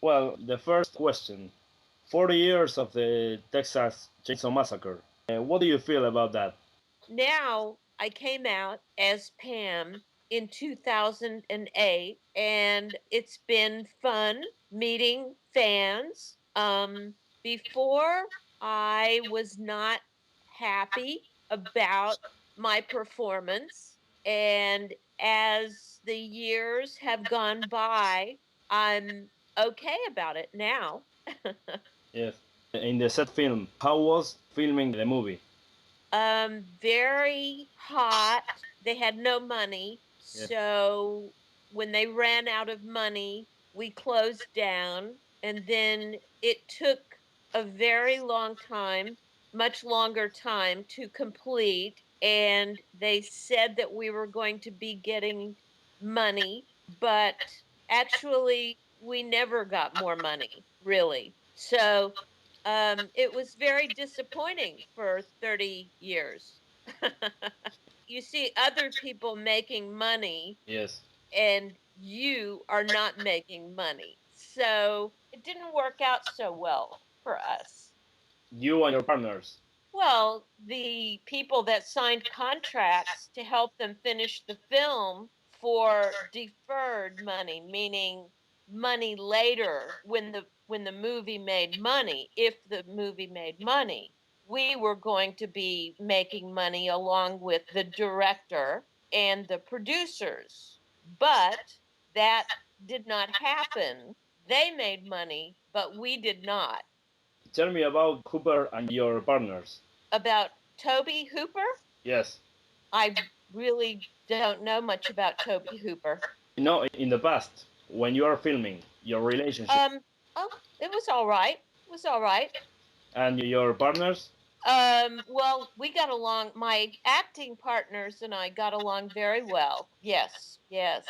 Well, the first question. 40 years of the Texas Chainsaw Massacre. What do you feel about that? Now I came out as Pam in 2008, and it's been fun meeting fans. Before, I was not happy about my performance, and as the years have gone by, I'm okay about it now. Yes. In the set film, how was filming the movie? Very hot. They had no money. Yes. So when they ran out of money, we closed down. And then it took a very long time, much longer time to complete. And they said that we were going to be getting money, but actually, we never got more money, really. So it was very disappointing for 30 years. You see other people making money Yes. and you are not making money. So it didn't work out so well for us. You and your partners. Well, the people that signed contracts to help them finish the film for deferred money, meaning money later when the movie made money, if the movie made money, we were going to be making money along with the director and the producers. But that did not happen. They made money, but we did not. Tell me about Hooper and your partners. About Tobe Hooper, Yes. I really don't know much about Tobe Hooper. No, in the past, when you are filming your relationship Um, oh, it was all right. It was all right. and your partners, Well, we got along. My acting partners and I got along very well. Yes, yes,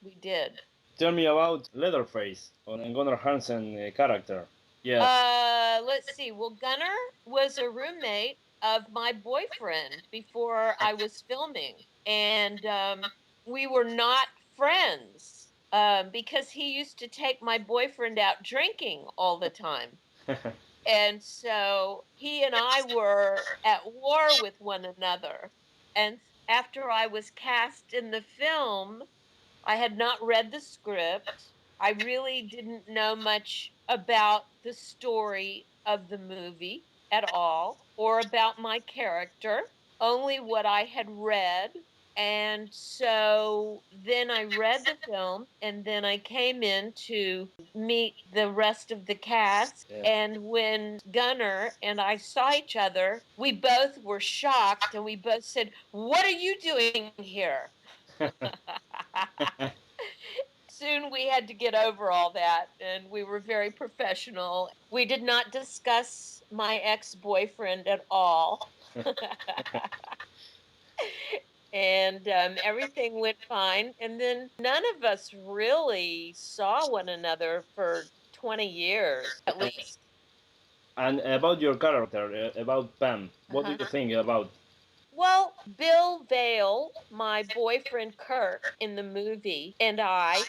we did. tell me about Leatherface on Gunnar Hansen character. Yes. Let's see. Well, Gunnar was a roommate of my boyfriend before I was filming, and we were not friends because he used to take my boyfriend out drinking all the time. And so he and I were at war with one another. And after I was cast in the film, I had not read the script. I really didn't know much about the story of the movie at all or about my character, only what I had read. And so then I read the film and then I came in to meet the rest of the cast. Yes. And when Gunnar and I saw each other, we both were shocked and we both said, "What are you doing here?" Soon we had to get over all that and we were very professional. We did not discuss my ex-boyfriend at all. And everything went fine. And then none of us really saw one another for 20 years at least. And about your character, about Pam, what do Uh-huh. you think about? Well, Bill Vale, my boyfriend Kirk in the movie, and I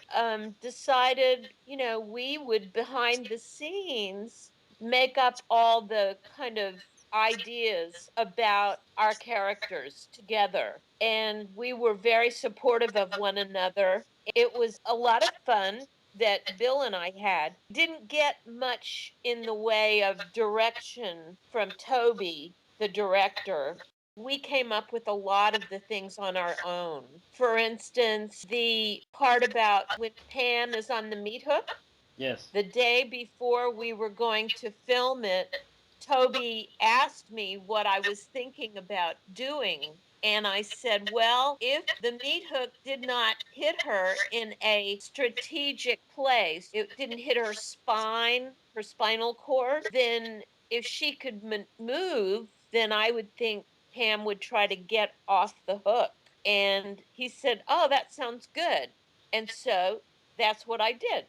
decided, we would behind the scenes make up all the kind of ideas about our characters together. And we were very supportive of one another. It was a lot of fun that Bill and I had. Didn't get much in the way of direction from Toby, the director. We came up with a lot of the things on our own. For instance, the part about when Pam is on the meat hook, Yes. the day before we were going to film it, Toby asked me what I was thinking about doing. And I said, well, if the meat hook did not hit her in a strategic place, it didn't hit her spine, her spinal cord, then if she could move, then I would think Pam would try to get off the hook. And he said, oh, that sounds good. And so that's what I did.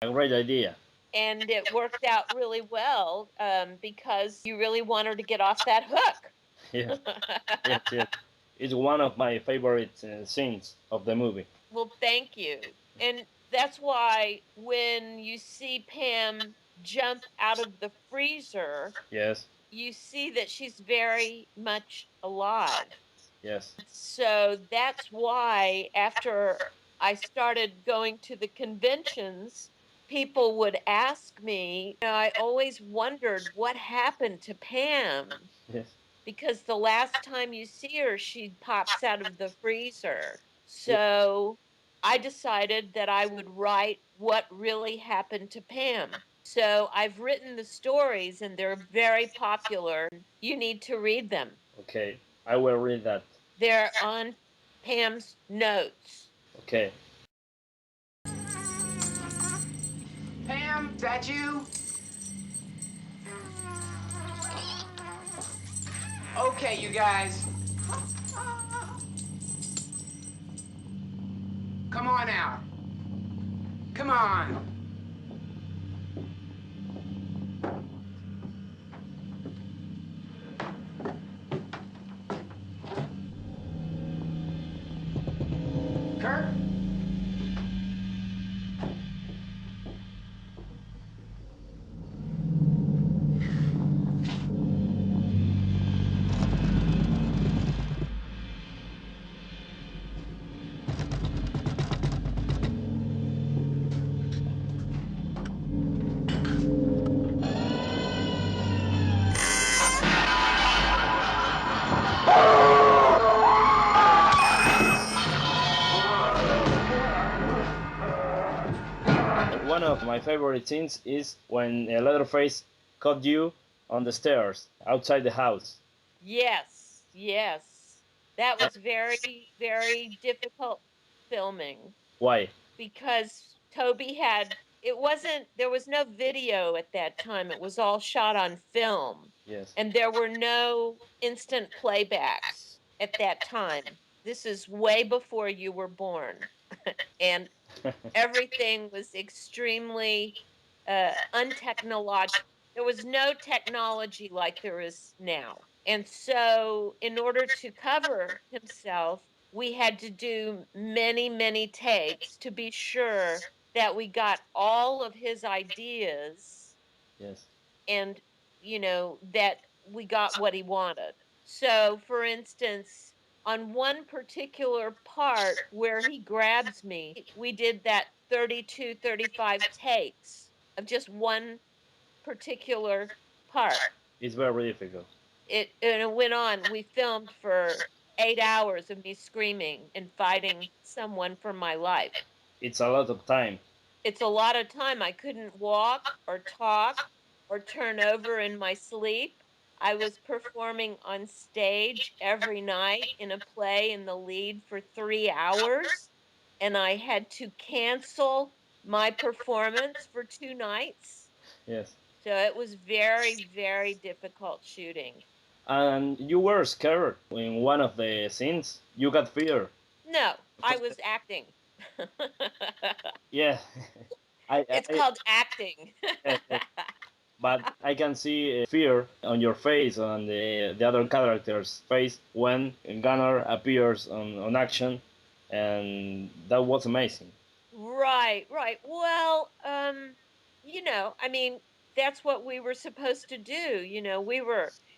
A great idea. And it worked out really well because you really want her to get off that hook. Yes. Yes, yes. It's one of my favorite scenes of the movie. Well, thank you. And That's why when you see Pam jump out of the freezer, Yes. you see that she's very much alive. Yes. So that's why after I started going to the conventions, people would ask me, I always wondered what happened to Pam Yes. because the last time you see her, she pops out of the freezer. Ye- So I decided that I would write what really happened to Pam. So I've written the stories and they're very popular. You need to read them. Okay. I will read that. They're on Pam's notes. Okay. Pam, is that you? Okay, you guys. Come on out. Come on. Kurt? One of my favorite scenes is when Leatherface caught you on the stairs outside the house. Yes, yes. That was very, very difficult filming Why? because Toby had, it wasn't, there was no video at that time. It was all shot on film. Yes. And there were no instant playbacks at that time. This is way before you were born. And everything was extremely untechnological. There was no technology like there is now. And so, in order to cover himself, we had to do many, many takes to be sure that we got all of his ideas Yes. and, that we got what he wanted. So, for instance, on one particular part where he grabs me, we did that 32, 35 takes of just one particular part. It's very difficult. It went on. We filmed for 8 hours of me screaming and fighting someone for my life. It's a lot of time. It's a lot of time. I couldn't walk or talk or turn over in my sleep. I was performing on stage every night in a play in the lead for 3 hours, and I had to cancel my performance for 2 nights. Yes. So it was very, very difficult shooting. And you were scared in one of the scenes. You got fear. No, I was acting. Yeah. It's called acting. Yes, yes. But I can see fear on your face, on the other character's face when Gunnar appears on action, and that was amazing. Right, right. Well, I mean, that's what we were supposed to do.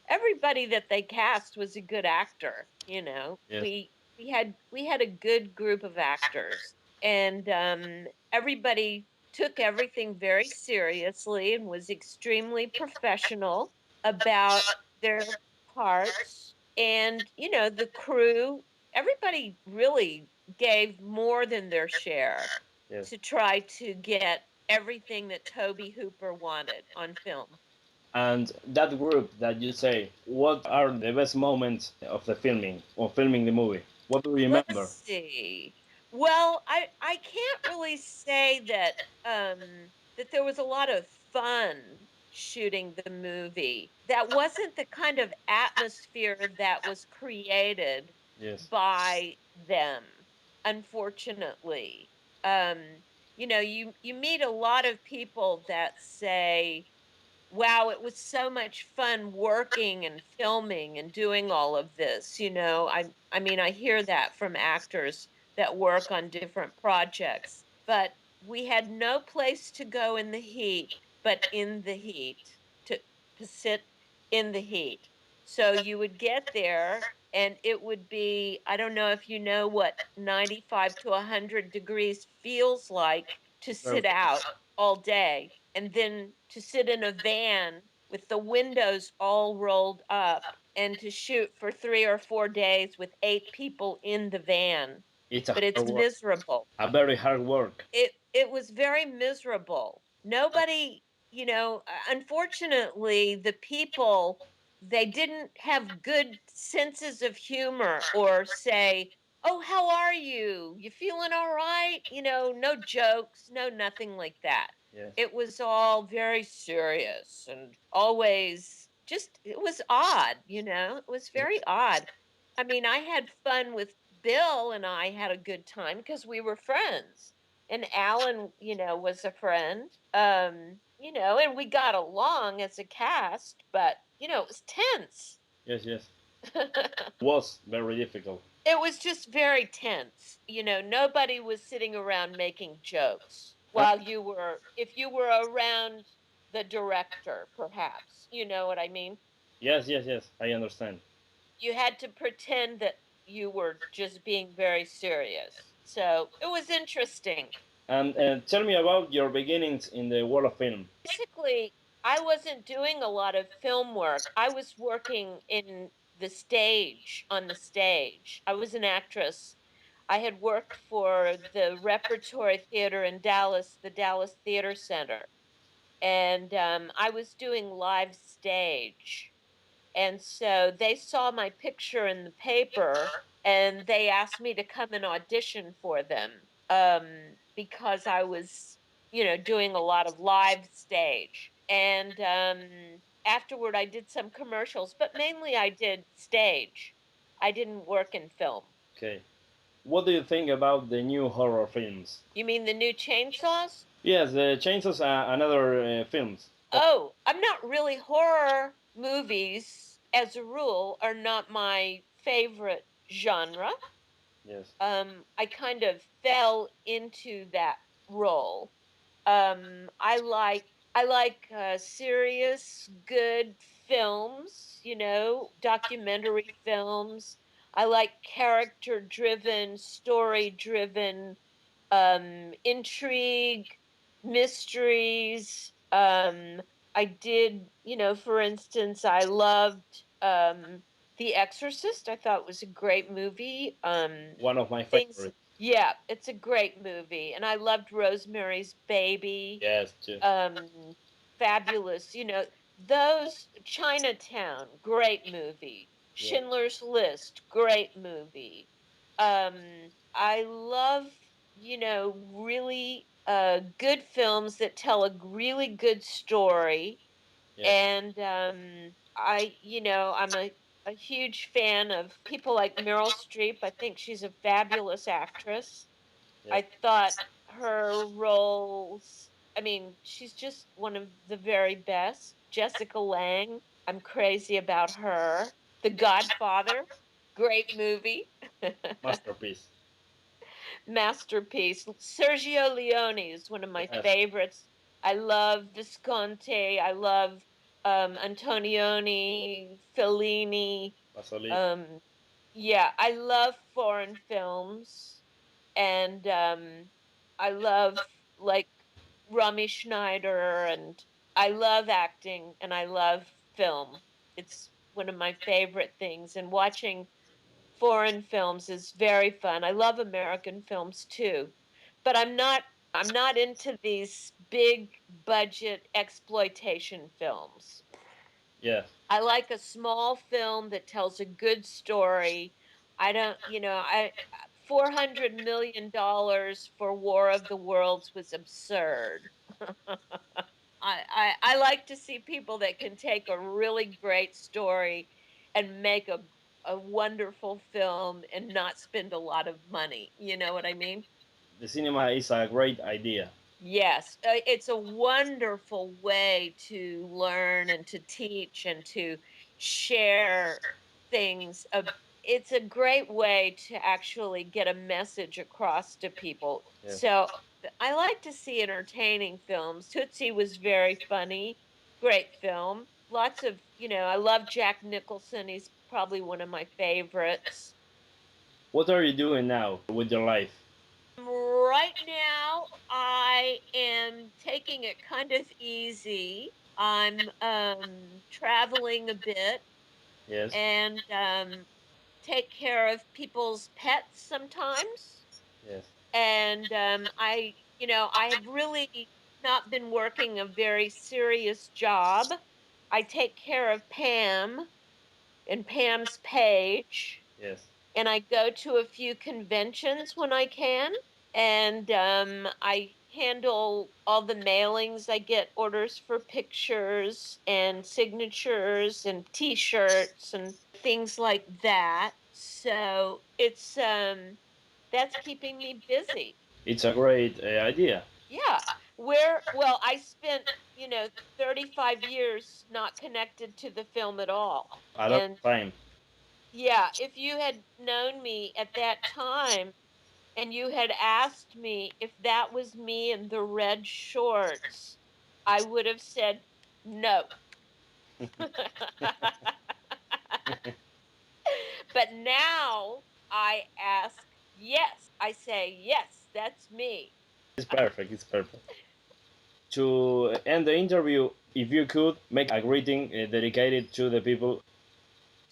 Everybody that they cast was a good actor, Yes. We had a good group of actors and everybody took everything very seriously and was extremely professional about their parts. And, the crew, everybody really gave more than their share Yes. to try to get everything that Tobe Hooper wanted on film. And that group that you say, what are the best moments of the filming or filming the movie? What do you Let's remember? see. Well, I can't really say that there was a lot of fun shooting the movie. That wasn't the kind of atmosphere that was created Yes. by them, unfortunately. You meet a lot of people that say, wow, it was so much fun working and filming and doing all of this. I mean, I hear that from actors that work on different projects. But we had no place to go in the heat, but in the heat to sit in the heat. So you would get there and it would be, I don't know if you know what 95 to 100 degrees feels like to Very- sit out all day and then to sit in a van with the windows all rolled up and to shoot for 3 or 4 days with 8 people in the van. It's a But it's hard work, miserable. a very hard work. It was very miserable. Nobody, unfortunately, the people, they didn't have good senses of humor or say, "Oh, how are you? You feeling all right?" No jokes, no nothing like that. Yes. It was all very serious and always just, it was odd, it was very odd. I mean, I had fun with Bill and I had a good time because we were friends. And Alan, was a friend. And we got along as a cast, but it was tense. Yes, yes. Was very difficult. It was just very tense. Nobody was sitting around making jokes while if you were around the director, perhaps. You know what I mean? Yes, yes, yes. I understand. You had to pretend that you were just being very serious. So it was interesting. And tell me about your beginnings in the world of film. Basically, I wasn't doing a lot of film work. I was working in the stage, on the stage. I was an actress. I had worked for the Repertory Theater in Dallas, the Dallas Theater Center. And I was doing live stage. And so they saw my picture in the paper and they asked me to come and audition for them because I was, doing a lot of live stage. And afterward, I did some commercials, but mainly I did stage. I didn't work in film. Okay. What do you think about the new horror films? You mean the new chainsaws? Yes, the Chainsaws and other films. Oh, I'm not really horror movies as a rule are not my favorite genre. Yes. I kind of fell into that role. I like serious, good films, documentary films. I like character-driven, story-driven, intrigue, mysteries. I did, for instance, I loved The Exorcist. I thought it was a great movie. One of my Things, favorites. yeah, it's a great movie, and I loved Rosemary's Baby. Yes, too. Fabulous, those Chinatown, great movie. Yeah. Schindler's List, great movie. I love, really good films that tell a really good story. Yes. And I'm a huge fan of people like Meryl Streep. I think she's a fabulous actress. Yes. I thought her roles, I mean, she's just one of the very best. Jessica Lange, I'm crazy about her. The Godfather, great movie. Masterpiece. Masterpiece. Sergio Leone is one of my Yes. favorites. I love Visconti. I love Antonioni, Fellini. Pasolini. Yeah, I love foreign films, and I love like Rami Schneider, and I love acting, and I love film. It's one of my favorite things, and watching foreign films is very fun. I love American films too, but I'm not into these big budget exploitation films. Yes. I like a small film that tells a good story. I don't, I $400 million for War of the Worlds was absurd. I like to see people that can take a really great story and make a wonderful film and not spend a lot of money. You know what I mean? The cinema is a great idea. Yes, it's a wonderful way to learn and to teach and to share things. It's a great way to actually get a message across to people. Yes. So I like to see entertaining films. Tootsie was very funny, great film. Lots of, I love Jack Nicholson. He's probably one of my favorites. What are you doing now with your life? Right now, I am taking it kind of easy. I'm traveling a bit Yes. and take care of people's pets sometimes. Yes. And I have really not been working a very serious job. I take care of Pam and Pam's page, Yes. and I go to a few conventions when I can. And I handle all the mailings. I get orders for pictures and signatures and T-shirts and things like that. So it's that's keeping me busy. It's a great idea. Yeah. I spent, 35 years not connected to the film at all. A lot And of time. yeah, if you had known me at that time and you had asked me if that was me in the red shorts, I would have said no. But now I ask, yes. I say, yes, that's me. It's perfect. It's perfect. To end the interview, if you could make a greeting dedicated to the people.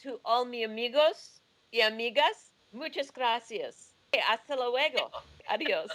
To all mi amigos y amigas, muchas gracias. Hasta luego. Adios.